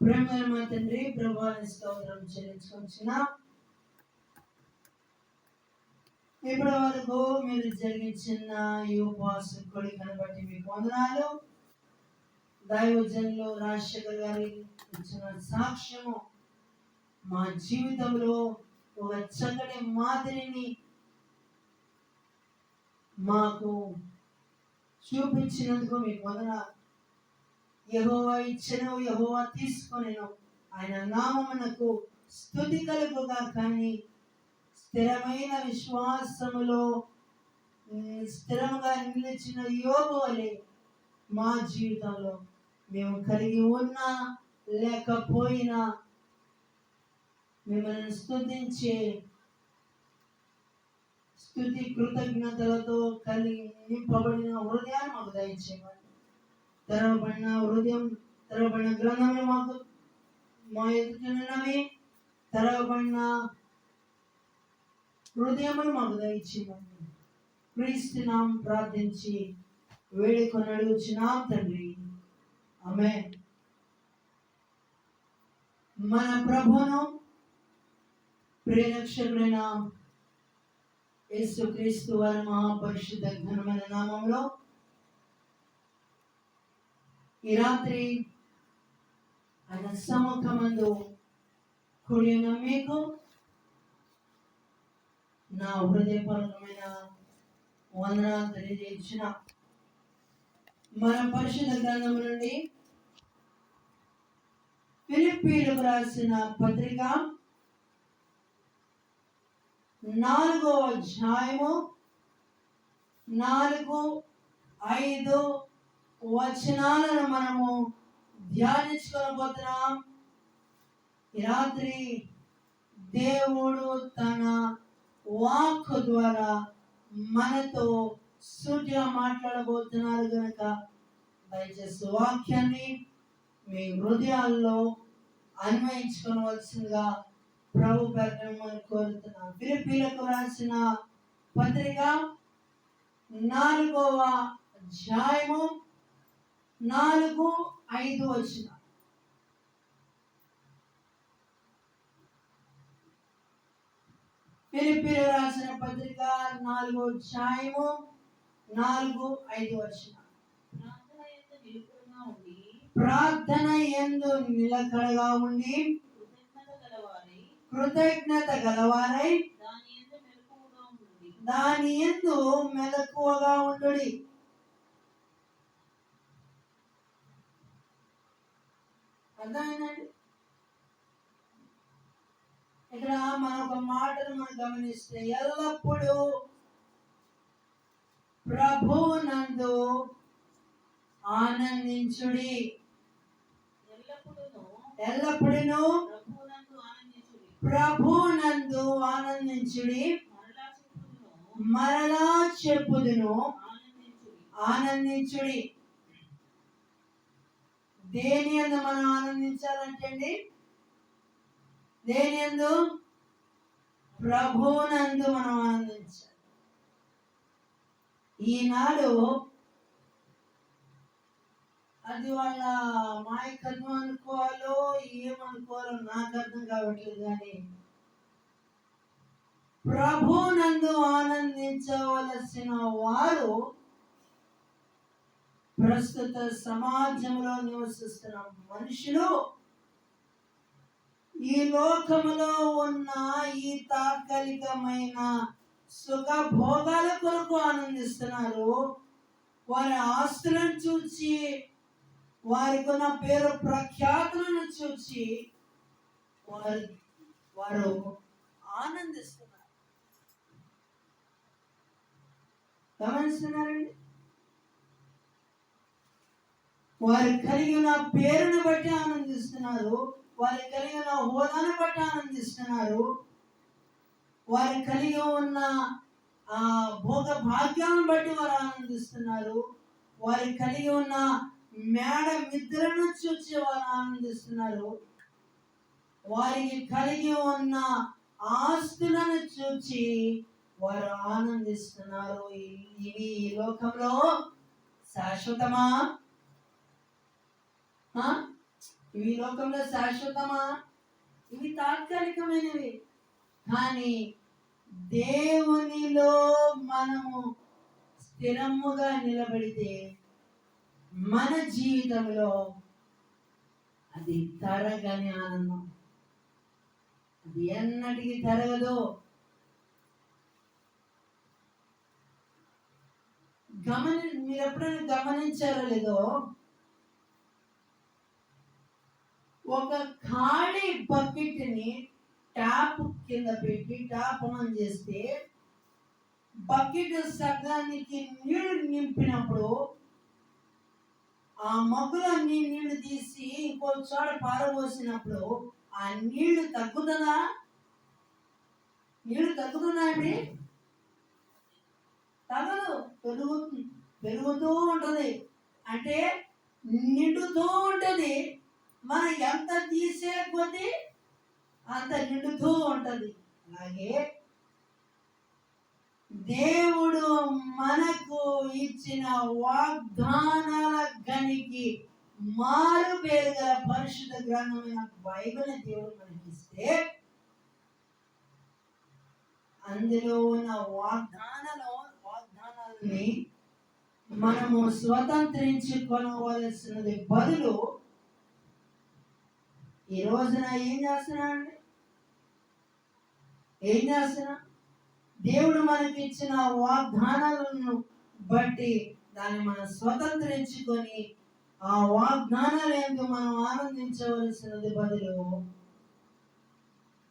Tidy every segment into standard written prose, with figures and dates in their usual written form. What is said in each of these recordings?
ప్రేమల మా తండ్రి, ప్రభువాని స్తోత్రం చెల్లించుకొచ్చిన ఇప్పటి వరకు మీరు జరిగించిన ఈ ఉపవాస కోడికను బట్టి మీకు వందనాలు. దైవజనులు రాజశేఖర్ గారి ఇచ్చిన సాక్ష్యము మా జీవితంలో ఒక చక్కటి మాదిరిని మాకు చూపించినందుకు మీకు వందనాలు. యెహోవా ఇచ్చెను, యెహోవా తీసుకొనెను, ఆయన నామమునకు స్తుతి కలుగుగా. కానీ స్థిరమైన విశ్వాసములో స్థిరంగా నిలిచిన యోబు వలె మా జీవితంలో మేము కలిగి ఉన్నా లేకపోయినా మిమ్మల్ని స్తుతించే స్తుతి కృతజ్ఞతలతో కలిగి నింపబడిన హృదయాన్ని మాకు దయచేయమని. తెరవబడిన హృదయం, తెరవబడిన గ్రంథములు మాకు మా ఎదుటనున్నవి. తెరవబడిన హృదయములు మాకు దయచేయమని క్రీస్తు నామమున ప్రార్థించి వేడుకొని అడుగుచున్నాం తండ్రి, ఆమేన్. మన ప్రభువును ప్రియరక్షకుడైన యేసుక్రీస్తు వారి మహాపరిశుద్ధ ఘనమైన నామంలో ఈ రాత్రి ఆయన సముఖమందు కూడి ఉన్న మీకు నా హృదయపూర్వకమైన వందనాలు తెలియజేసిన మన పరిశుద్ధ గ్రంథం నుండి ఫిలిప్పీలకు రాసిన పత్రిక 4వ అధ్యాయము 4-5 వచనాలను మనము ధ్యానించుకోబోతున్నాం. ఈ రాత్రి దేవుడు తన వాక్కు ద్వారా మనతో సూటిగా మాట్లాడబోతున్నారు కనుక దయచేసి వాక్యాన్ని మీ హృదయాల్లో అన్వయించుకోవలసిందిగా ప్రభు పేరట కోరుతున్నాం. ఫిలిప్పీలకు రాసిన పత్రిక 4వ అధ్యాయము 4-5 వచనం. ఫిలిప్పీలకు రాసిన పత్రిక 4వ అధ్యాయము 4-5 వచనం. ప్రార్థన యందు నిలకడగా ఉండి కృతజ్ఞత గలవారై దాని యందు మెలకువగా ఉండుడి. అర్థమైందండి? ఇక్కడ మన ఒక మాటను మనం గమనిస్తే, ఎల్లప్పుడూ ప్రభువునందు ఆనందించుడి. ఎల్లప్పుడూ ప్రభువునందు ఆనందించుడి. మరలా చెప్పుదును, ఆనందించుడి. దేని యందు మనం ఆనందించాలంటే అండి, దేని యందు? ప్రభువునందు మనం ఆనందించాలి. ఈనాడు అది వాళ్ళ మాయకత్వం అనుకోవాలో ఏమనుకోవాలో నాకు అర్థం కావట్లేదు. కానీ ప్రభువునందు ఆనందించవలసిన వారు ప్రస్తుత సమాజంలో నివసిస్తున్న మనుషులు ఈ లోకములో ఉన్న ఈ తాత్కాలికమైన సుఖ భోగాల కొరకు ఆనందిస్తున్నారు. వారి ఆస్తులను చూసి, వారికి ఉన్న పేరు ప్రఖ్యాతులను చూసి వారు ఆనందిస్తున్నారు. గమనిస్తున్నారండి? వారు కలిగిన పేరును బట్టి ఆనందిస్తున్నారు, వారు కలిగిన హోదాను బట్టి ఆనందిస్తున్నారు, వారు కలిగి ఉన్న భోగ భాగ్యాలను బట్టి వారు ఆనందిస్తున్నారు, వారు కలిగి ఉన్న మేడ మిద్రను చూసి వారు ఆనందిస్తున్నారు, వారికి కలిగి ఉన్న ఆస్తులను చూచి వారు ఆనందిస్తున్నారు. ఇవి ఈ లోకంలో శాశ్వతమా? ఇవి లోకంలో శాశ్వతమా? ఇవి తాత్కాలికమైనవి. కానీ దేవునిలో మనము స్థిరముగా నిలబడితే మన జీవితంలో అది తరగని ఆనందం. అది ఎన్నటికీ తరగదు. మీరు ఎప్పుడైనా గమనించారో లేదో, ఒక ఖాళీ బకెట్ ని ట్యాప్ కింద పెట్టి ట్యాప్ ఆన్ చేస్తే బకెట్ సగానికి నీళ్లు నింపినప్పుడు ఆ మగ్గులో నీళ్లు తీసి ఇంకో చోట పారబోసినప్పుడు ఆ నీళ్లు తగ్గుతుందా? నీళ్లు తగ్గుతున్నాయండి? తగదు, పెరుగుతూ ఉంటది. అంటే నిండుతూ ఉంటది. మనం ఎంత తీసే కొద్దీ అంత నిండుతూ ఉంటది. అలాగే దేవుడు మనకు ఇచ్చిన వాగ్దానాల గనికి మారు పేరుగా పరిశుద్ధ గ్రంథమైన బైబిల్ దేవుడు మనకి ఇస్తే అందులో ఉన్న వాగ్దానాలని మనము స్వతంత్రించుకోవలసినది బదులు ఈ రోజున ఏం చేస్తున్నా? దేవుడు మనకి ఇచ్చిన వాగ్దానాలను బట్టి దాన్ని మనం స్వతంత్రించుకొని ఆ వాగ్దానాలు ఏంటో మనం ఆనందించవలసినది బదులు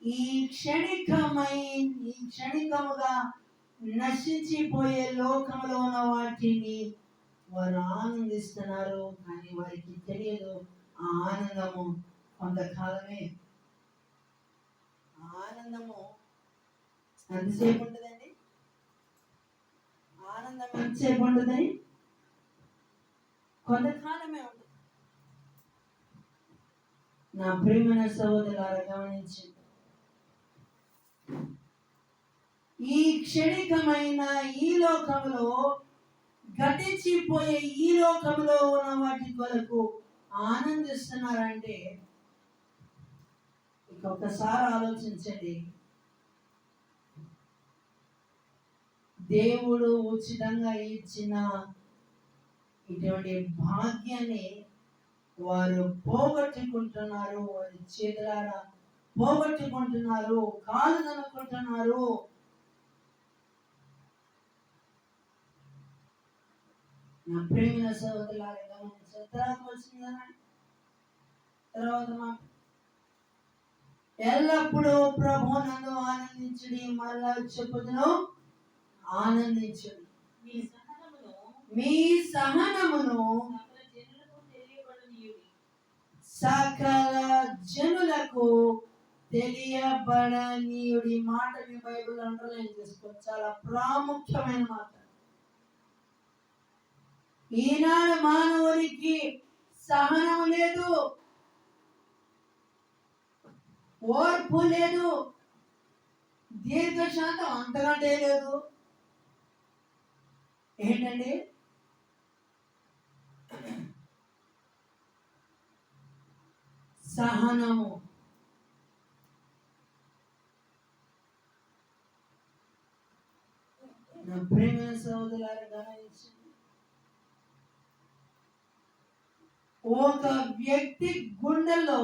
ఈ క్షణికముగా నశించిపోయే లోకంలో ఉన్న వాటిని వారు ఆనందిస్తున్నారు. కానీ వారికి తెలియదు ఆ ఆనందము కొంతకాలమే. ఆనందము ఎంతసేపు ఉంటుందండి? ఆనందం ఎంతసేపు ఉంటుందని? కొంతకాలమే ఉంటుంది. నా ప్రియమైన సహోదరులారా గమనించండి, ఈ క్షణికమైన ఈ లోకంలో గతించిపోయే ఈ లోకంలో ఉన్న వాటి కొరకు ఆనందిస్తున్నారంటే ఒకసారి ఆలోచించండి. దేవుడు ఉచితంగా ఇచ్చిన ఇటువంటి భాగ్యాన్ని వారు పోగొట్టుకుంటున్నారు. వారి చేతులారా పోగొట్టుకుంటున్నారు, కాలు ననుకుంటున్నారు. నా ప్రేమ సహోదరులారా తర్వాత ఎల్లప్పుడూ ప్రభువునందు ఆనందించుడి. మళ్ళా చెప్పుదును, ఆనందించుడి. మీ సహనమును సకల జనులకు తెలియబడనీయుడి. మాట మీ బైబిల్ అండర్లైన్ చేసుకోవచ్చు. చాలా ప్రాముఖ్యమైన మాట. ఈనాడు మానవునికి సహనం లేదు, ఓర్పు లేదు, దీర్ఘశాంతం అంతకంటే లేదు. ఏంటండి? సహనము. నా ప్రేమ సహోదరులారా గమనించండి, ఒక వ్యక్తి గుండెలో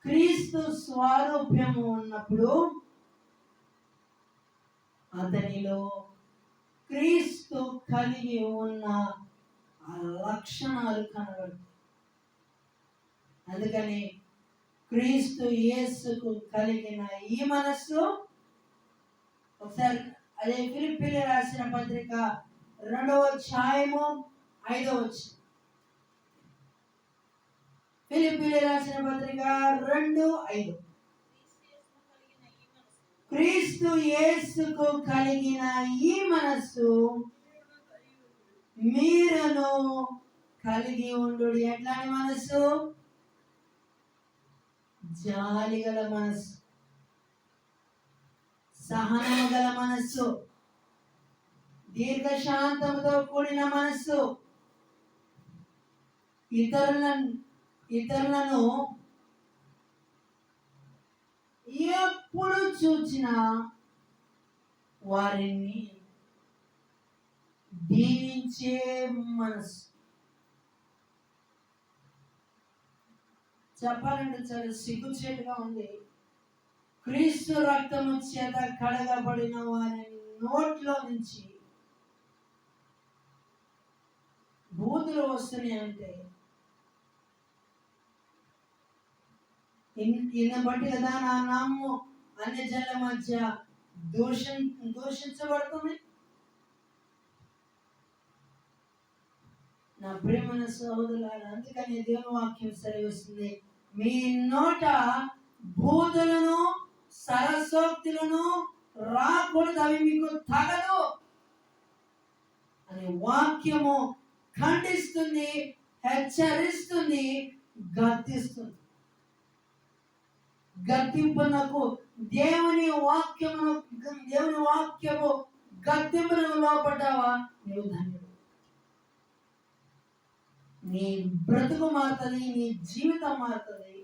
క్రీస్తు స్వారూప్యము ఉన్నప్పుడు అతనిలో క్రీస్తు కలిగి ఉన్న ఆ లక్షణాలు కనబడతాయి. అందుకని క్రీస్తు యేసుకు కలిగిన ఈ మనస్సు, ఒకసారి అదే ఫిలిప్పీయులకు రాసిన పత్రిక 2వ అధ్యాయము 5వ వచనం. ఫిలిప్పీయులకు రాసిన పత్రిక 2:5. క్రీస్తు యేసుకు కలిగిన ఈ మనస్సు మీరును కలిగి ఉండు. ఎట్లాంటి మనస్సు? జాలి గల మనస్సు, సహనము గల మనస్సు, దీర్ఘశాంతముతో కూడిన మనస్సు. ఇతరులను ఎప్పుడు చూచినా వారిని దీవించే మనసు. చెప్పాలంటే చాలా సిగ్గుచేటుగా ఉంది. క్రీస్తు రక్తము చేత కడగబడిన వారి నోట్లో నుంచి బూతులు వస్తున్నాయి అంటే ఈయన బట్టి కదా నా నామము అన్ని జనుల మధ్య దూషించబడుతుంది. నా ప్రియమైన సహోదరులారా, అందుకని దేవుని వాక్యం సెలవిస్తుంది, మీ నోట బూతులను సరసోక్తులను రాకూడదు, అవి మీకు తగదు అనే వాక్యము ఖండిస్తుంది, హెచ్చరిస్తుంది, గద్దిస్తుంది. గద్దింపునకు దేవుని వాక్యము గద్దింపునకు లోపడ్డావా, నీవు ధన్యుడు. నీ బ్రతుకు మారుతుంది, నీ జీవితం మారుతుంది.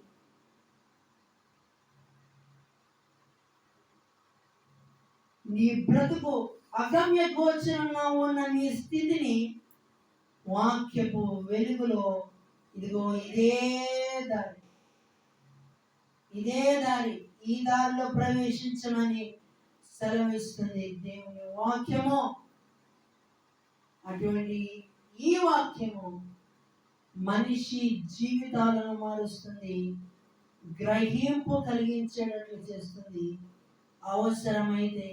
నీ బ్రతుకు అగమ్య గోచరంగా ఉన్న నీ స్థితిని వాక్యపు వెలుగులో ఇదిగో ఇదే దారి, ఈ దారిలో ప్రవేశించమని సెలవిస్తుంది దేవుని వాక్యము. అటువంటి ఈ వాక్యము మనిషి జీవితాలను మారుస్తుంది, గ్రహింపు కలిగించేటట్లు చేస్తుంది. అవసరమైతే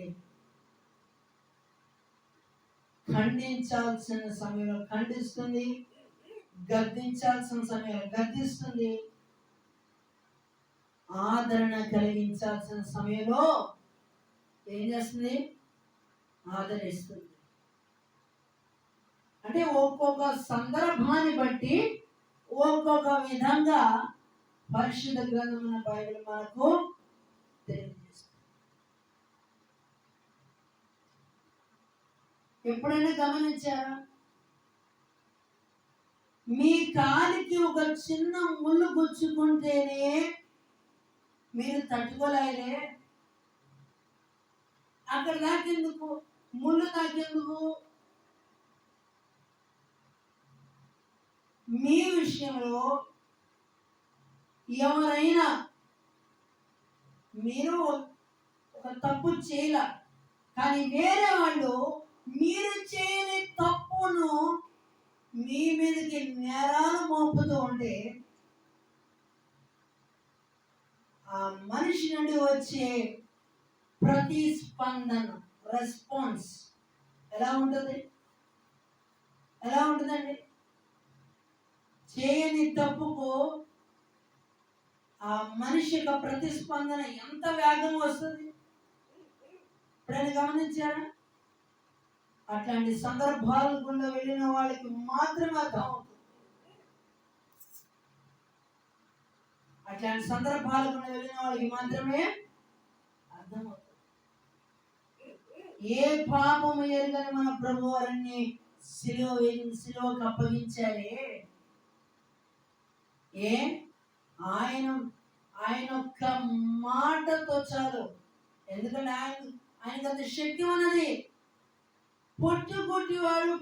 ఖండించాల్సిన సమయంలో ఖండిస్తుంది, గద్దించాల్సిన సమయంలో గద్దిస్తుంది, ఆదరణ కలిగించాల్సిన సమయంలో ఏం చేస్తుంది, ఆదరిస్తుంది. అంటే ఒక్కొక్క సందర్భాన్ని బట్టి ఒక్కొక్క విధంగా పరిశుద్ధ గ్రంథమైన బైబిల్ మనకు తెలియజేస్తుంది. ఎప్పుడైనా గమనించారా, మీ కాలికి ఒక చిన్న ముళ్ళు గుచ్చుకుంటేనే మీరు తట్టుకోలేరే, అక్కడ దాకెందుకు, ముళ్ళు దాకెందుకు? మీ విషయంలో ఎవరైనా మీరు ఒక తప్పు చేయాల, కానీ వేరే వాళ్ళు మీరు చేయని తప్పును మీ మీదకి నేరాలు మోపుతూ ఉంటే ఆ మనిషి నుండి వచ్చే ప్రతిస్పందన, రెస్పాన్స్ ఎలా ఉంటుందండి? చేయని తప్పుకు ఆ మనిషి యొక్క ప్రతిస్పందన ఎంత వేగంగా వస్తుంది ఎప్పుడైనా గమనించారా? అట్లాంటి సందర్భాల గుండా వెళ్ళిన వాళ్ళకి మాత్రమే అర్థమవుతుంది. అట్లాంటి సందర్భాల గుండా వెళ్ళిన వాళ్ళకి మాత్రమే అర్థమవుతుంది. ఏ పాపము ఎరుగని మన ప్రభు వారిని సిలువకు అప్పగించారే, ఆయన ఒక్క మాటతో చాలు. ఎందుకంటే ఆయనకు అంత శక్తి ఉన్నది. పుట్టుకుంటివాడిని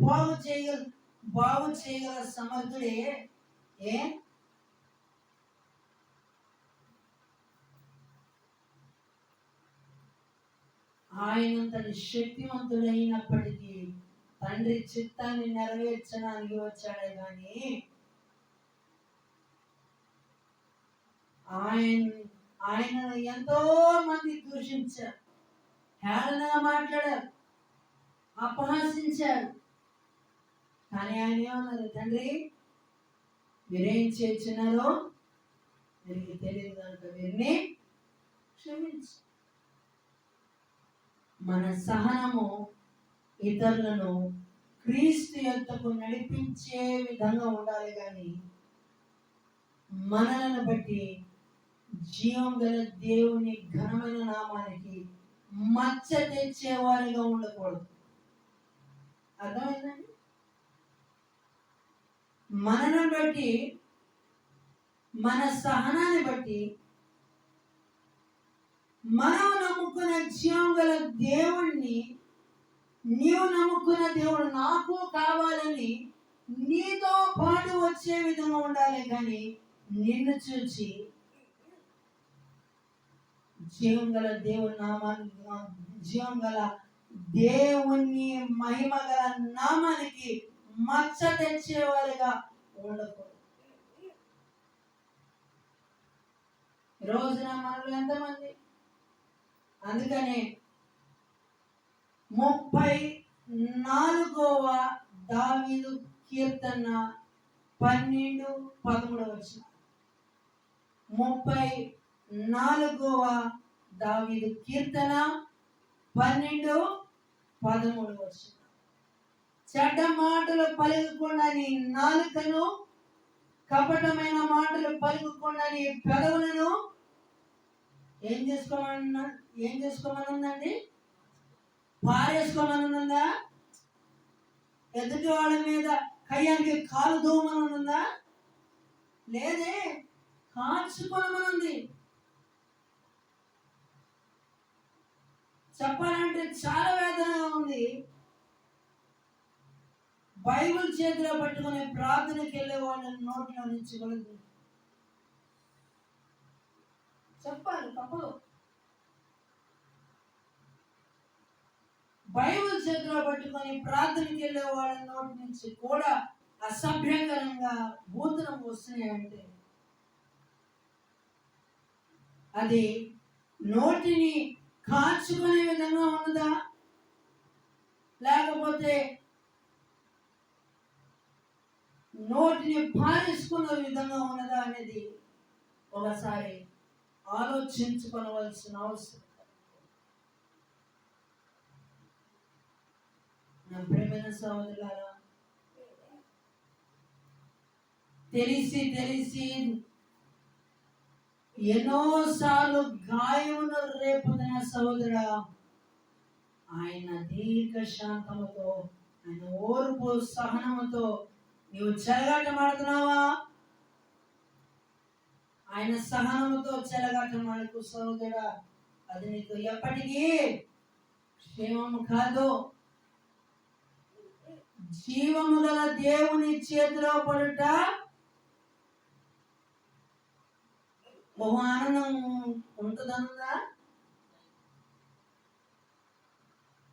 బాగు చేయగల సమర్థుడే. ఆయన తన శక్తివంతుడైనప్పటికీ తండ్రి చిత్తాన్ని నెరవేర్చడానికి వచ్చాడే కానీ ఆయన ఎంతో మంది దూషించారు, హేళనగా మాట్లాడారు, అపహాసించారు. కానీ ఆయన ఏమన్నారు? తండ్రి, మీరేం చేస్తున్నారో వీరికి తెలియదు కనుక వీరిని క్షమించు. మన సహనము ఇతరులను క్రీస్తు యొద్దకు నడిపించే విధంగా ఉండాలి కానీ మనలను బట్టి జీవం గల దేవుని ఘనమైన నామానికి మచ్చ తెచ్చేవారిగా ఉండకూడదు. అర్థమైందండి? మనను బట్టి, మన సహనాన్ని బట్టి, మనం నమ్ముకున్న జీవం గల దేవుణ్ణి, నీవు నమ్ముకున్న దేవుడు నాకు కావాలని నీతో పాటు వచ్చే విధంగా ఉండాలి. కానీ నిన్ను చూచి జీవం గల దేవుని నామానికి, జీవం గల దేవుని మహిమ గల నామానికి మచ్చ తెచ్చేవారుగా ఉండకూడదు. రోజున మనలో ఎంతమంది? అందుకనే 34వ దావీదు కీర్తన 12-13 వచనం. 34వ దావీదు కీర్తన 12-13 వచనం. చెడ్డ మాటలు పలుకకుండా నీ నాలుకను, కపటమైన మాటలు పలుకకుండా నీ పెదవులను ఏం చేసుకోమనుందండి? పారేసుకోమనుందా? ఎదుటి వాళ్ళ మీద కయ్యానికి కాలు దూమనుందా? లేదే, కాల్చుకోమనుంది. చెప్పాలంటే చాలా వేదనగా ఉంది. బైబిల్ చేతిలో పట్టుకుని ప్రార్థనకి వెళ్ళే వాళ్ళని నోట్లో నుంచి కూడా చెప్పాలి, తప్పదు. బైబిల్ చేతిలో పట్టుకొని ప్రార్థనకి వెళ్ళే వాళ్ళ నోటి నుంచి కూడా అసభ్యకరంగా బూతులు వస్తున్నాయంటే అది నోటిని కాచుకునే విధంగా ఉన్నదా, లేకపోతే నోటిని పారేసుకున్న విధంగా ఉన్నదా అనేది ఒకసారి ఆలోచించుకోవలసిన అవసరం. నా ప్రియమైన సహోదరులారా, తెలిసి ఎన్నోసార్లు గాయమును రేపుతున్న సహోదరుడా, ఆయన దీర్ఘ శాంతముతో, ఆయన ఓర్పు సహనముతో నీవు చెలగాటమాడుతున్నావా? ఆయన సహనముతో చెలగాటమాడుకు సహోదరుడా, అది నీకు ఎప్పటికీ క్షేమము కాదు. జీవము గల దేవుని చేతిలో పడుట బహు ఆనందం ఉంటుందన్నదా?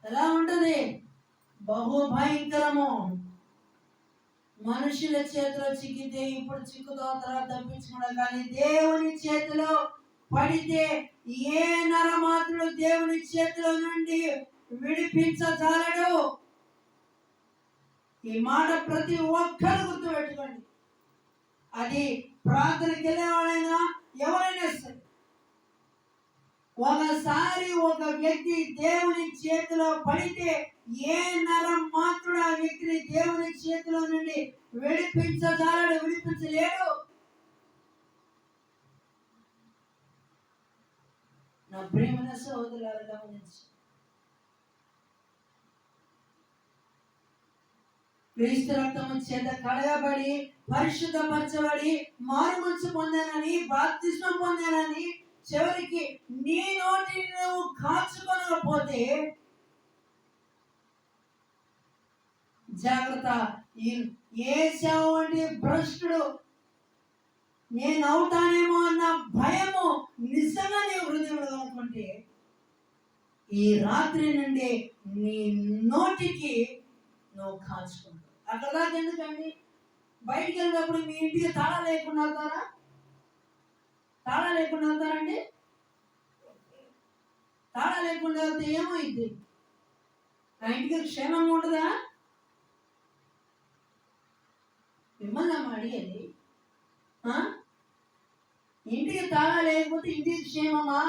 ఎలా ఉంటది? బహు భయంకరము. మనుషుల చేతిలో చిక్కితే ఇప్పుడు చిక్కుతో తర్వాత తప్పించుకున్నా, కానీ దేవుని చేతిలో పడితే ఏ నరమాత్రుడు దేవుని చేతిలో నుండి విడిపించజాలడు. ఈ మాట ప్రతి ఒక్కరు గుర్తుపెట్టుకోండి. అది ప్రార్థనకి వెళ్ళేవాడైనా ఎవరైనా సరే, ఒకసారి ఒక వ్యక్తి దేవుని చేతిలో పడితే ఏ నరం మాత్రుడు ఆ వ్యక్తిని దేవుని చేతిలో నుండి విడిపించలేడు. నా ప్రియమైన సహోదరులారా, గమనించి క్రీస్తు రక్తము చేత కడగబడి పరిశుద్ధపరచబడి మారుమనసు పొందానని, బాప్తిస్మం పొందానని చివరికి నీ నోటిని నువ్వు కాచుకోనకపోతే జాగ్రత్త. ఏశావు వంటి భ్రష్టుడు నేను అవుతానేమో అన్న భయము నిజంగా నీ హృదయంలో అనుకుంటే ఈ రాత్రి నుండి నీ నోటికి నువ్వు కాచుకుంటావు. అక్కడ దాకా ఎందుకండి? బయటికి వెళ్ళినప్పుడు మీ ఇంటికి తాళా లేకుండా వెళ్తారా? తాళా లేకుండా వెళ్తారండి? తాళా లేకుండా వెళ్తే ఏమైంది? ఆ ఇంటికి క్షేమంగా ఉంటుందా? మిమ్మల్ని అమ్మ అడిగేది. ఇంటికి తాళా లేకపోతే ఇంటికి క్షేమమా?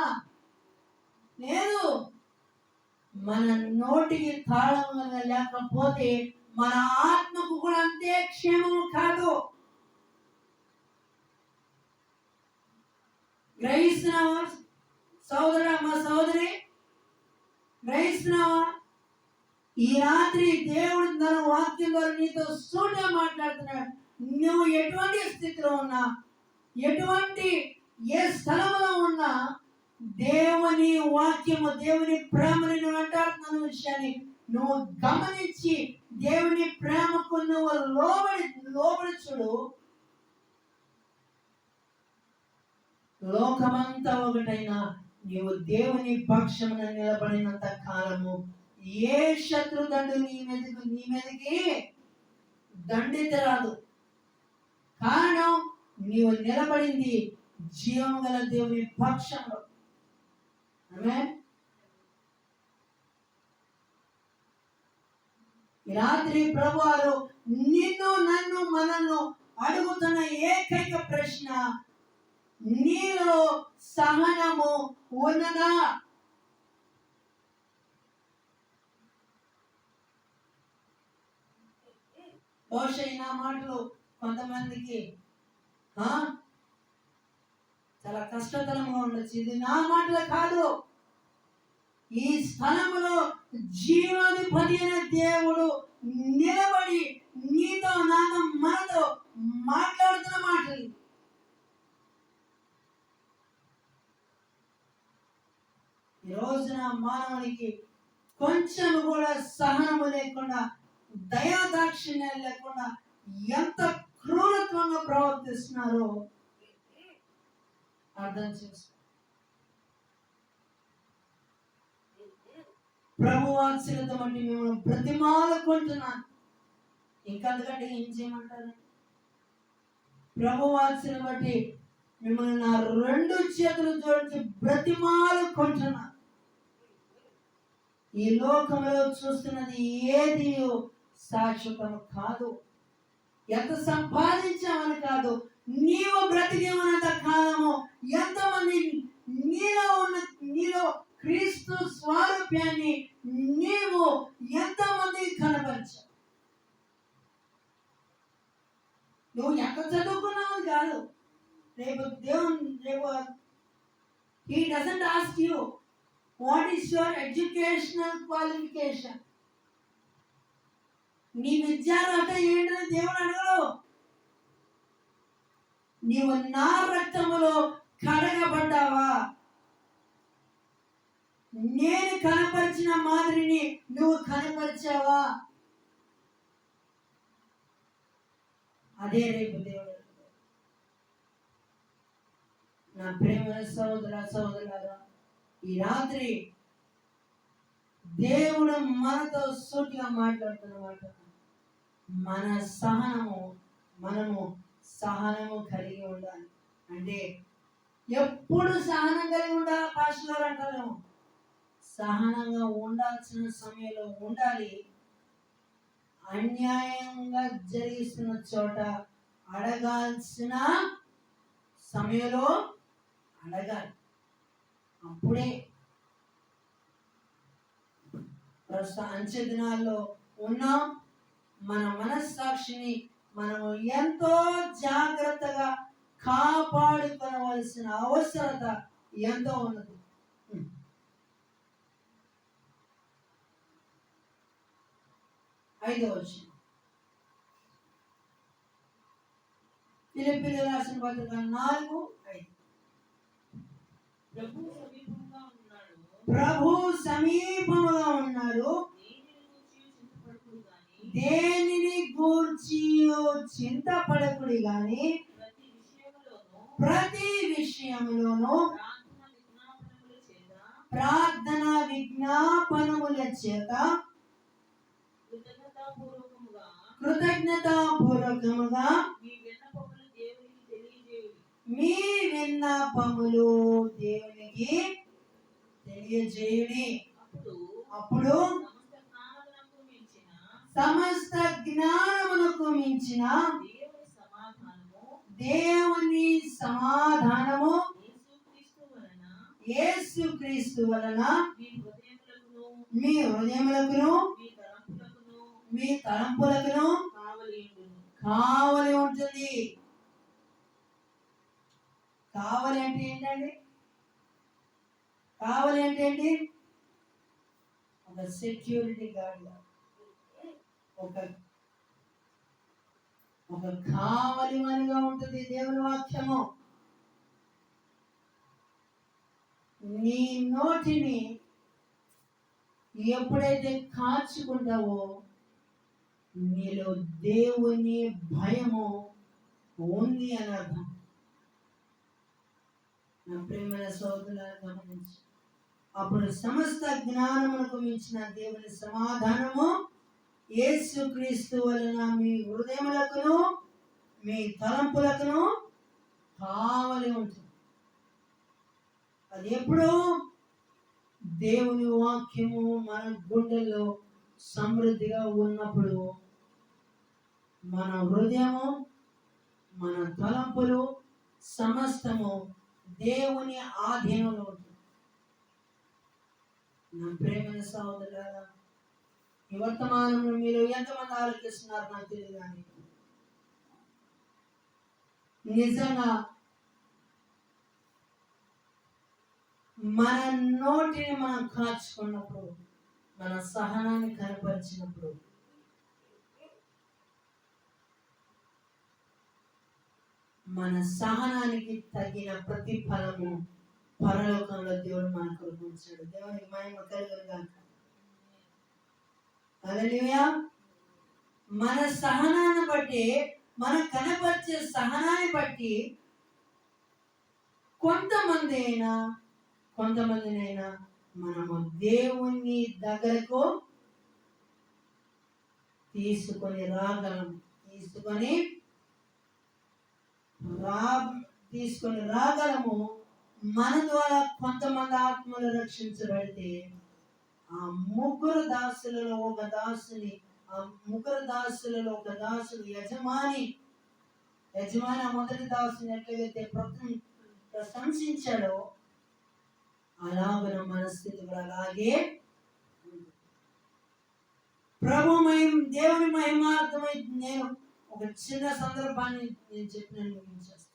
లేదు. మన నోటికి తాళం లేకపోతే మన ఆత్మకు కూడా అంతే క్షేమము కాదు. గ్రహిస్తున్నావా సోదరా, మా సోదరి? గ్రహిస్తున్నావా? ఈ రాత్రి దేవుడు తన వాక్యం ద్వారా నీతో సూటిగా మాట్లాడుతున్నాడు. నువ్వు ఎటువంటి స్థితిలో ఉన్నా, ఎటువంటి ఏ స్థలంలో ఉన్నా, దేవుని వాక్యము, దేవుని ప్రేమని నువ్వు వెంటాడుతున్న విషయాన్ని నువ్వు గమనించి దేవుని ప్రేమకు నువ్వు లోబడి చూడు. లోకమంతా ఒకటైనా నీవు దేవుని పక్షమున నిలబడినంత కాలము ఏ శత్రుదండు నీ మీదకి దండెత్త రాదు. కారణం నీవు నిలబడింది జీవం గల దేవుని పక్షంలో. ఆమేన్. ఈ రాత్రి ప్రభువారు నిన్ను, నన్ను, మనల్ని అడుగుతున్న ఏకైక ప్రశ్న, నీలో సహనము ఉన్నదా? బహుశా నా మాటలు కొంతమందికి చాలా కష్టతరంగా ఉండొచ్చు. ఇది నా మాటలు కాదు. ఈ స్థలంలో జీవాధిపతి అయిన దేవుడు నిలబడి నీతో, నాతో, మనతో మాట్లాడుతున్న మాటలు. ఈ రోజున మానవునికి కొంచెం కూడా సహనము లేకుండా, దయాదాక్షిణ్యాలు లేకుండా ఎంత క్రూరత్వంగా ప్రవర్తిస్తున్నారో అర్థం చేసుకో. ప్రభు వాత్సల్యత బట్టి మేము బ్రతిమాలుకుంటున్నాను. ఇంకా అందుకంటే ఏం చేయమంటారు? ప్రభు వాత్సల్యం బట్టి మిమ్మల్ని నా 2 చేతులు జోడించి బ్రతిమాలుకుంటున్నాను. ఈ లోకంలో చూస్తున్నది ఏది శాశ్వతం కాదు. ఎంత సంపాదించామని కాదు, నీవు బ్రతికేమన్నంత కాలము ఎంతమంది నీలో క్రీస్తు స్వారూప్యాన్ని నీవు ఎంతమంది కనపరిచావు. నువ్వు ఎంత చదువుకున్నావు కాదు. రేపు he doesn't ask you what is your educational qualification. నీ విద్యార్హత ఏంటని దేవుడు అడగడు. నీవు నా రక్తములో కడగబడ్డావా? నేను కనపరిచిన మాదిరిని నువ్వు కనపరిచావా? అదే రేపు దేవుడు. నా ప్రేమ సహోదరులారా, ఈ రాత్రి దేవుడు మనతో సూటిగా మాట్లాడుతున్నమాట. మనము సహనము కలిగి ఉండాలి. అంటే ఎప్పుడు సహనం కలిగి ఉండాలి పాస్టర్ అంటారు. సహనంగా ఉండాల్సిన సమయంలో ఉండాలి. అన్యాయంగా జరిగిస్తున్న చోట అడగాల్సిన సమయంలో అడగాలి. అప్పుడే ప్రస్తుత అంచె దినాల్లో ఉన్నాం. మన మనస్సాక్షిని మనము ఎంతో జాగ్రత్తగా కాపాడుకోవలసిన అవసరత ఎంతో ఉన్నది. ఐదవ వచనం, ఫిలిప్పీయులకు రాసిన పత్రిక 4:5. ప్రభు సమీపముగా ఉన్నాడు. దేనిని గూర్చి చింతపడకుడి గాని ప్రతి విషయములోను ప్రార్థన విజ్ఞాపనముల చేత కృతజ్ఞతాపూర్వకముగా మీ విన్నపములు దేవునికి తెలియజేయుడి. అప్పుడు సమస్త జ్ఞానమునకు మించిన దేవుని సమాధానము యేసుక్రీస్తు వలన మీ హృదయములకును మీ తలంపులకును కావలి ఉంటుంది. కావలి అంటే ఏంటండి? కావలి అంటే ఏంటి? ఒక సెక్యూరిటీ గార్డ్, ఒక ఒక కావలి వానిగా ఉంటుంది దేవుని వాక్యము. నీ నోటిని ఎప్పుడైతే కాచుకుంటావో నీలో దేవుని భయము ఉంది అని అర్థం. నా ప్రియమైన సోదరులారా గమనించి, అప్పుడు సమస్త జ్ఞానమునకు మించిన దేవుని సమాధానము యేసుక్రీస్తు వలన మీ హృదయములకును మీ తలంపులకును కావలి ఉంటుంది. అది ఎప్పుడు దేవుని వాక్యము మన గుండెల్లో సమృద్ధిగా ఉన్నప్పుడు మన హృదయము మన తలంపులు సమస్తము దేవుని ఆధీనంలో ఉంటుంది. నా ప్రేమైన సహోదరులారా, ఈ వర్తమానంలో మీరు ఎంతమంది ఆలోచిస్తున్నారు నాకు తెలియదు, కానీ నిజంగా మన నోటిని మనం కాచుకున్నప్పుడు, మన సహనాన్ని కనపరిచినప్పుడు మన సహనానికి తగిన ప్రతిఫలము పరలోకంలో దేవుడు మనకు ఉంచాడు. దేవునికి మహిమ కలుగునుగాక. హల్లెలూయా. మన సహనాన్ని బట్టి, మనం కనపరిచే సహనాన్ని బట్టి కొంతమందినైనా మనము దేవుని దగ్గరకు తీసుకొని రాగలము. మన ద్వారా కొంతమంది ఆత్మలు రక్షించబడితే ఆ ముగ్గురు దాసులలో ఒక దాసులు యజమాని ఆ మొదటి దాసుని ఎట్లయితే ప్రశంసించాడో అలాగే మనస్థితి కూడా అలాగే దేవుని మహిమార్థమై నేను ఒక చిన్న సందర్భాన్ని నేను చెప్పిన ముగించేస్తాను.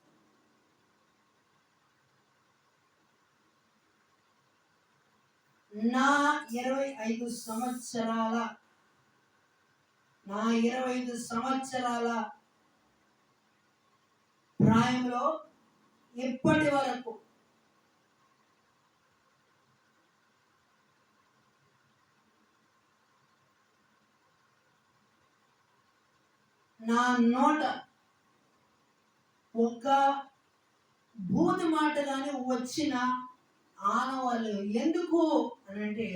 నా 25 సంవత్సరాల ప్రాయంలో ఇప్పటి వరకు నా నోట ఒక్క బూతు మాట కానీ వచ్చిన ఆనవాళ్ళు ఎందుకు అని అంటే,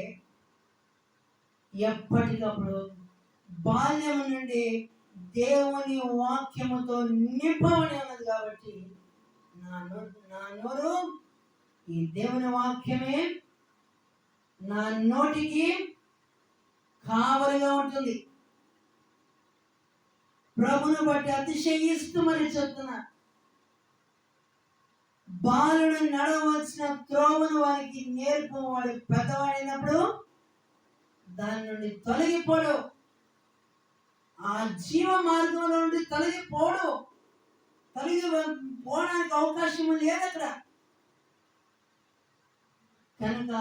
ఎప్పటికప్పుడు బాల్యం నుండి దేవుని వాక్యముతో నింపబడి ఉన్నది కాబట్టి నా నోరు ఈ దేవుని వాక్యమే నా నోటికి కావలిగా ఉంటుంది. ప్రభుని బట్టి అతిశయిస్తూ మరి చెప్తున్నా, బాలుడు నడవలసిన త్రోవను వారికి నేర్పు. వాడు పెద్దవాడైనప్పుడు దాని నుండి తొలగిపోడు, ఆ జీవ మార్గంలో నుండి తొలగిపోవడానికి అవకాశం లేదు అక్కడ. కనుక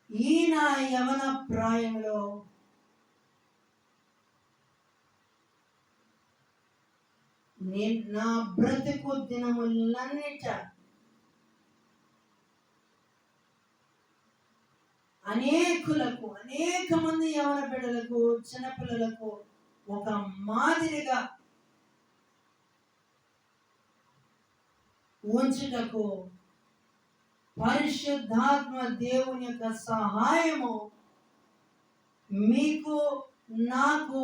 ఈ నా యవన ప్రాయంలో నా బ్రతుకు దినములన్నిట అనేక మంది యవన బిడ్డలకు, చిన్నపిల్లలకు ఒక మాదిరిగా ఉంచుటకు పరిశుద్ధాత్మ దేవుని యొక్క సహాయము మీకు, నాకు,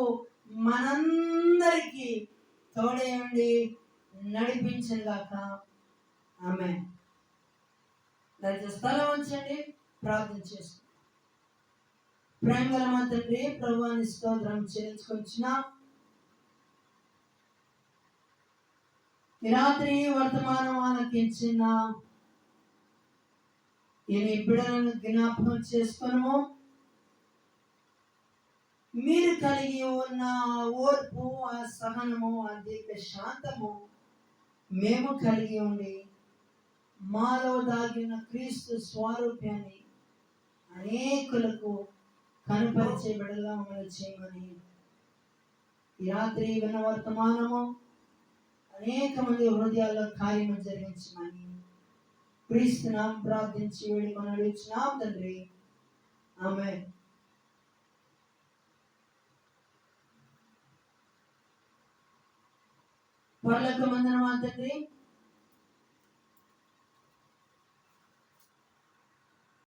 మనందరికీ తోడేయండి, నడిపించగాక. ఆమేన్. దయచేసి స్థలం ఉంచండి, ప్రార్థన చేస్తాం. ప్రేమగల మా తండ్రి, ప్రభువాని స్తోత్రం చెల్లించుకొచ్చిన ఈ రాత్రి వర్తమానం ఆలకించిన ఈ బిడ్డలను జ్ఞాపకం చేసుకును. మీరు కలిగి ఉన్న ఓర్పు, ఆ సహనము, ఆ దీర్ఘ శాంతము మేము కలిగి ఉండి మాలో దాగిన క్రీస్తు స్వరూపాన్ని అనేకులకు కనపరిచే బిడ్డలుగా మమ్మల్ని చేయమని ఈ రాత్రి విన్న వర్తమానము అనేక మంది హృదయాల్లో కార్యము జరిగించమని క్రీస్తునాం ప్రార్థించి వేడుకొని అడుగుచున్నాం తండ్రి. ఆమేన్. పరలోకమందున మా తండ్రి,